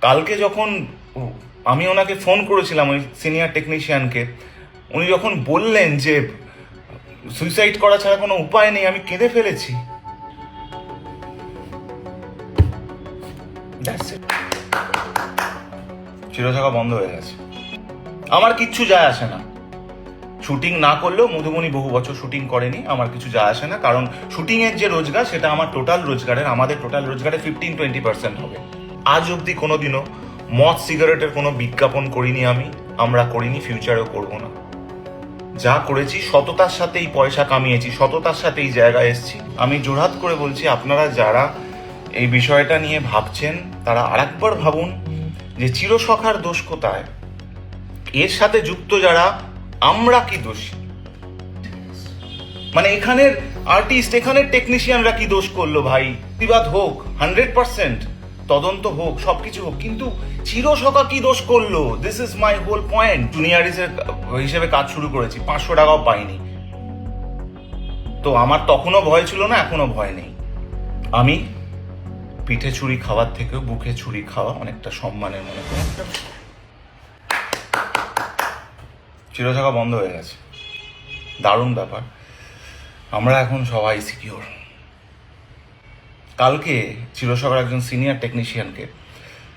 কালকে যখন আমি ওনাকে ফোন করেছিলাম, ওই সিনিয়র টেকনিশিয়ানকে, উনি যখন বললেন যে সুইসাইড করা ছাড়া কোনো উপায় নেই, আমি কেঁদে ফেলেছি। চিরথাকা বন্ধ হয়ে গেছে। আমার কিচ্ছু যায় আসে না, শুটিং না করলেও মধুমণি বহু বছর শুটিং করেনি, আমার কিছু যায় আসে না, কারণ শুটিং এর যে রোজগার সেটা আমার টোটাল রোজগারের, আমাদের টোটাল রোজগারের 15-20% হবে। আজ অবধি কোনোদিনও মদ সিগারেটের কোনো বিজ্ঞাপন করিনি আমরা করিনি, ফিউচারেও করব না। যা করেছি সততার সাথেই পয়সা কামিয়েছি, সততার সাথেই জায়গায় এসেছি। আমি জোরহাত করে বলছি, আপনারা যারা এই বিষয়টা নিয়ে ভাবছেন তারা আরেকবার ভাবুন যে চিরসখার দোষ কোথায়, এর সাথে যুক্ত যারা, আমরা কি দোষী? মানে এখানের আর্টিস্ট, এখানের টেকনিশিয়ানরা কি দোষ করলো ভাই? প্রতিবাদ হোক, 100% তদন্ত হোক, সবকিছু হোক, কিন্তু চিরসখা কি দোষ করলো? This is my whole point. জুনিয়রিজের হিসেবে কাজ শুরু করেছি, 500 টাকাও পাইনি। তো আমার তখনও ভয় ছিল না, এখনো ভয় নেই। আমি পিঠে ছুরি খাওয়ার থেকেও বুকে ছুরি খাওয়া অনেকটা সম্মানের মনে করি। চিরসখা বন্ধ হয়ে গেছে, দারুণ ব্যাপার। আমরা এখন সবাই সিকিওর। কালকে চিরসখার একজন সিনিয়র টেকনিশিয়ানকে,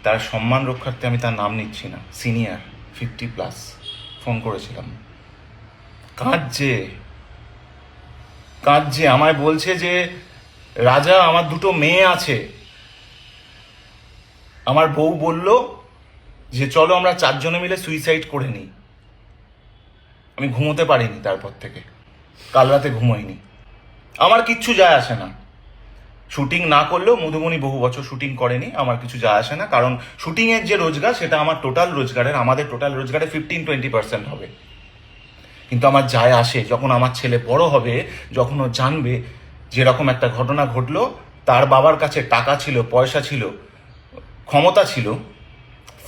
তার সম্মান রক্ষার্থে, আমি তার নাম নিচ্ছি না, সিনিয়র 50+ ফোন করেছিলাম। কাঁদছে আমায় বলছে যে রাজা, আমার 2টো মেয়ে আছে, আমার বউ বলল যে চলো আমরা 4 জনে মিলে সুইসাইড করে নিই। আমি ঘুমোতে পারিনি, তারপর থেকে কাল রাতে ঘুমোইনি। আমার কিচ্ছু যায় আসে না, শুটিং না করলেও মধুমণি বহু বছর শুটিং করেনি, আমার কিছু যায় আসে না, কারণ শুটিং এর যে রোজগার সেটা আমার টোটাল রোজগারের, আমাদের টোটাল রোজগারের 15-20% হবে। কিন্তু আমার যায় আসে যখন আমার ছেলে বড় হবে, যখন ও জানবে যেরকম একটা ঘটনা ঘটলো, তার বাবার কাছে টাকা ছিল, পয়সা ছিল, ক্ষমতা ছিল,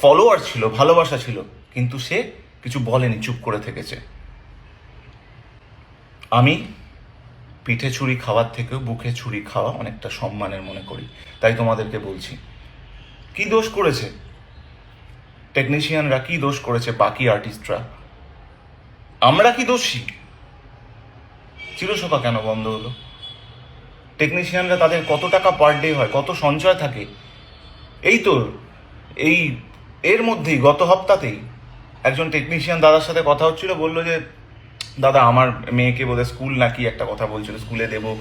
ফলোয়ার ছিল, ভালোবাসা ছিল, কিন্তু সে কিছু বলেনি, চুপ করে থেকেছে। আমি পিঠে ছুরি খাওয়ার থেকেও বুকে ছুরি খাওয়া অনেকটা সম্মানের মনে করি। তাই তোমাদেরকে বলছি, কি দোষ করেছে টেকনিশিয়ানরা, কি দোষ করেছে বাকি আর্টিস্টরা? আমরা কি দোষী? চিরসখা কেন বন্ধ হলো? টেকনিশিয়ানরা, তাদের কত টাকা পার ডে হয়, কত সঞ্চয় থাকে? এই তো এই এর মধ্যেই, গত সপ্তাহতেই একজন টেকনিশিয়ান দাদার সাথে কথা হচ্ছিল, বললো যে দাদা, আমার মেয়েকে বোধহয় স্কুল নাকি একটা কথা বলছিল, স্কুলে দেবো,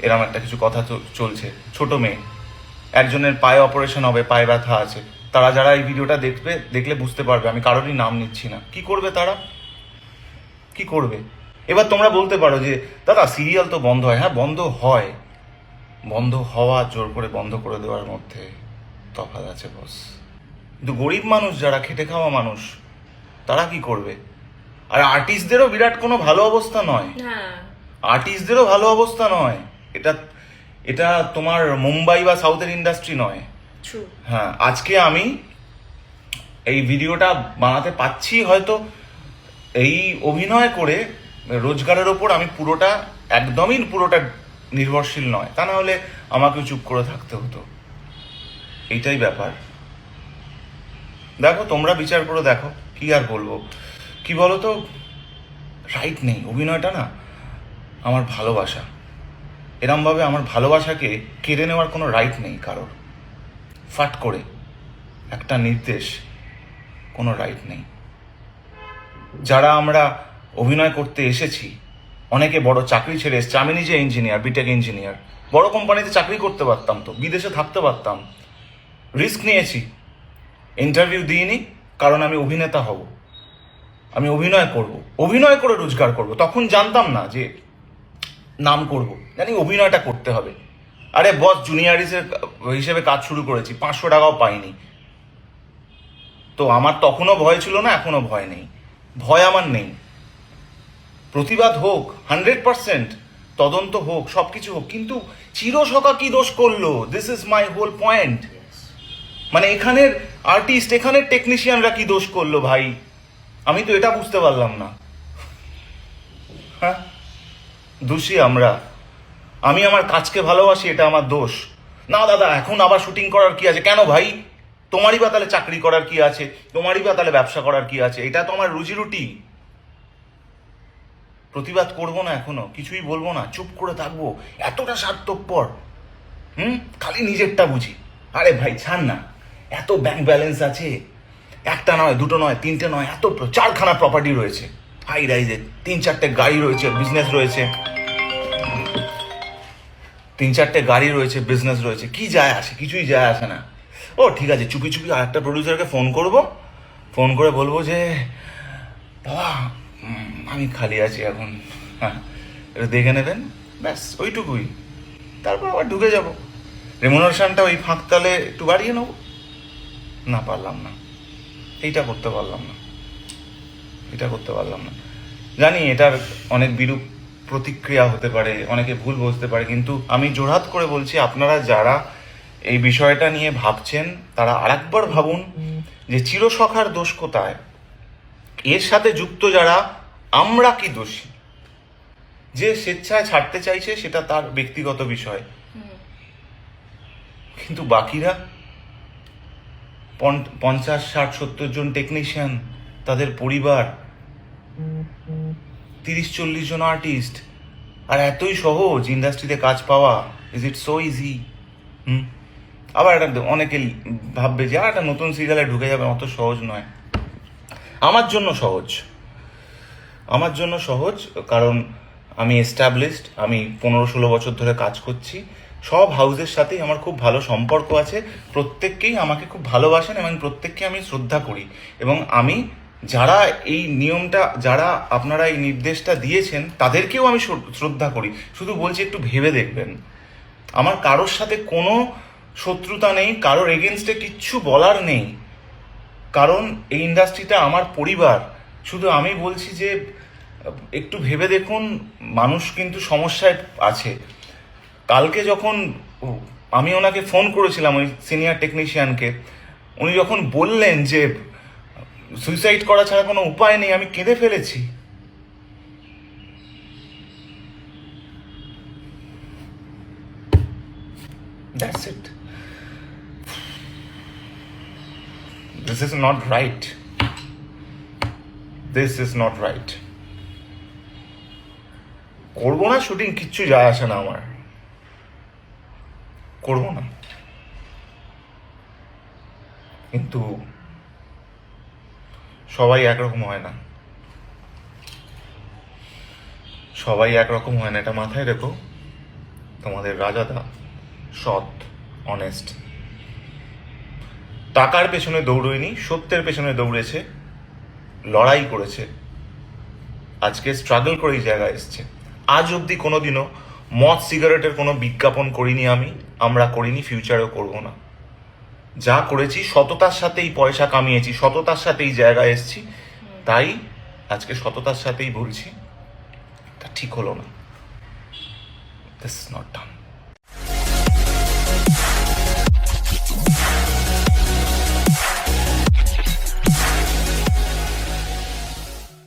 এরম একটা কিছু কথা চলছে। ছোট মেয়ে, একজনের পায়ে অপারেশন হবে, পায়ে ব্যথা আছে। তারা যারা এই ভিডিওটা দেখলে বুঝতে পারবে, আমি কারোরই নাম নিচ্ছি না। কি করবে তারা, কি করবে? এবার তোমরা বলতে পারো যে দাদা, সিরিয়াল তো বন্ধ হয়। হ্যাঁ, বন্ধ হয়, বন্ধ হওয়া জোর করে বন্ধ করে দেওয়ার মধ্যে তফাৎ আছে বস। কিন্তু গরিব মানুষ, যারা খেটে খাওয়া মানুষ, তারা কি করবে? আর আর্টিস্টদেরও বিরাট কোনো ভালো অবস্থা নয়, আর্টিস্টদেরও ভালো অবস্থা নয়। এটা এটা তোমার মুম্বাই বা সাউথের ইন্ডাস্ট্রি নয়। হ্যাঁ, আজকে আমি এই ভিডিওটা বানাতে পাচ্ছি হয়তো এই অভিনয় করে, রোজগারের ওপর আমি একদমই পুরোটা নির্ভরশীল নয়, তা না হলে আমাকেও চুপ করে থাকতে হতো। এইটাই ব্যাপার। দেখো, তোমরা বিচার করে দেখো, কি আর বলবো। কি বলো তো, রাইট নেই অভিনয়টা, না আমার ভালোবাসা, এরমভাবে আমার ভালোবাসাকে কেড়ে নেওয়ার কোনো রাইট নেই কারোর। ফাট করে একটা নির্দেশ, কোনো রাইট নেই। যারা আমরা অভিনয় করতে এসেছি, অনেকে বড় চাকরি ছেড়ে এসছে। আমি নিজে ইঞ্জিনিয়ার, বিটেক ইঞ্জিনিয়ার, বড় কোম্পানিতে চাকরি করতে পারতাম, তো বিদেশে থাকতে পারতাম। রিস্ক নিয়েছি, ইন্টারভিউ দিইনি, কারণ আমি অভিনেতা হব, আমি অভিনয় করব, অভিনয় করে রোজগার করব। তখন জানতাম না যে নাম করব, জানি অভিনয়টা করতে হবে। আরে বস, জুনিয়রিজের হিসেবে কাজ শুরু করেছি, 500 টাকাও পাইনি। তো আমার তখনও ভয় ছিল না, এখনো ভয় নেই। ভয় আমার নেই। প্রতিবাদ হোক, 100% তদন্ত হোক, সবকিছু হোক, কিন্তু চিরসখা কি দোষ করলো? This is my whole point. মানে এখানের আর্টিস্ট, এখানের টেকনিশিয়ানরা কি দোষ করলো ভাই? আমি তো এটা বুঝতে পারলাম না। হ্যাঁ, দোষী আমরা। আমি আমার কাজকে ভালোবাসি, এটা আমার দোষ না? দাদা, এখন আবার শুটিং করার কি আছে? কেন ভাই? তোমারই বা তাহলে চাকরি করার কি আছে, তোমারই বা তাহলে ব্যবসা করার কি আছে? এটা তো আমার রুজি রুটি। প্রতিবাদ করবো না, এখনো কিছুই বলবো না, চুপ করে থাকবো? এতটা স্বার্থপর? খালি নিজেরটা বুঝি। আরে ভাই ছাড় না, এত ব্যাংক ব্যালেন্স আছে, একটা নয়, দুটো নয়, তিনটে নয়, এত 4খানা প্রপার্টি রয়েছে, হাই রাইজে 3-4টে গাড়ি রয়েছে, বিজনেস রয়েছে, 3-4টে গাড়ি রয়েছে, বিজনেস রয়েছে, কি যায় আসে? কিছুই যায় আসে না। ও ঠিক আছে, চুপি চুপি আর একটা প্রডিউসারকে ফোন করব, ফোন করে বলবো যে বাবা আমি খালি আছি এখন, হ্যাঁ এটা দেখে নেবেন, ব্যাস ওইটুকুই। তারপর আবার ঢুকে যাব, রেমুনারেশনটা ওই ফাঁকতালে একটু বাড়িয়ে নেবো। না, পারলাম না, এইটা করতে পারলাম না, এটা করতে পারলাম না। জানি এটার অনেক বিরূপ প্রতিক্রিয়া হতে পারে, অনেকে ভুল বুঝতে পারে, কিন্তু আমি জোরহাত করে বলছি, আপনারা যারা এই বিষয়টা নিয়ে ভাবছেন তারা আরেকবার ভাবুন যে চিরসখার দোষ কোথায়, এর সাথে যুক্ত যারা, আমরা কি দোষী? যে স্বেচ্ছায় ছাড়তে চাইছে সেটা তার ব্যক্তিগত বিষয়, কিন্তু বাকিরা 50, 60, 70 জন টেকনিশিয়ান, তাদের পরিবার, 30-40 জন আর্টিস্ট, আর এতই সহজ ইন্ডাস্ট্রিতে কাজ পাওয়া? Is it so easy? আবার একটা অনেকে ভাববে যে একটা নতুন সিরিয়ালে ঢুকে যাবে, অত সহজ নয়। আমার জন্য সহজ, আমার জন্য সহজ, কারণ আমি এস্টাবলিশড, আমি 15-16 বছর ধরে কাজ করছি, সব হাউসের সাথেই আমার খুব ভালো সম্পর্ক আছে, প্রত্যেককেই আমাকে খুব ভালোবাসেন এবং প্রত্যেককে আমি শ্রদ্ধা করি, এবং আমি যারা এই নিয়মটা, যারা আপনারা এই নির্দেশটা দিয়েছেন তাদেরকেও আমি শ্রদ্ধা করি। শুধু বলছি একটু ভেবে দেখবেন, আমার কারোর সাথে কোনো শত্রুতা নেই, কারোর এগেনস্টে কিচ্ছু বলার নেই, কারণ এই ইন্ডাস্ট্রিটা আমার পরিবার। শুধু আমি বলছি যে একটু ভেবে দেখুন, মানুষ কিন্তু সমস্যায় আছে। কালকে যখন আমি ওনাকে ফোন করেছিলাম, ওই সিনিয়র টেকনিশিয়ানকে, উনি যখন বললেন যে সুইসাইড করা ছাড়া কোনো উপায় নেই, আমি কেঁদে ফেলেছি। That's it. This is not right. This is not right. করবো না শুটিং, কিচ্ছু যায় আসে না আমার, করবো না, কিন্তু সবাই একরকম হয় না, সবাই একরকম হয় না, এটা মাথায় রেখো। তোমাদের রাজাদা সৎ, অনেস্ট, টাকার পেছনে দৌড়য়নি, সত্যের পেছনে দৌড়েছে, লড়াই করেছে, আজকে স্ট্রাগল করে এই জায়গায় এসছে। আজ অবধি কোনোদিনও মদ সিগারেটের কোনো বিজ্ঞাপন করিনি আমি, আমরা করিনি, ফিউচারেও করবো না। যা করেছি সততার সাথেই পয়সা কামিয়েছি, সততার সাথে এই জায়গায় এসছি, তাই আজকে সততার সাথেই বলছি তা ঠিক হলো না, দিস ইজ নট ডান।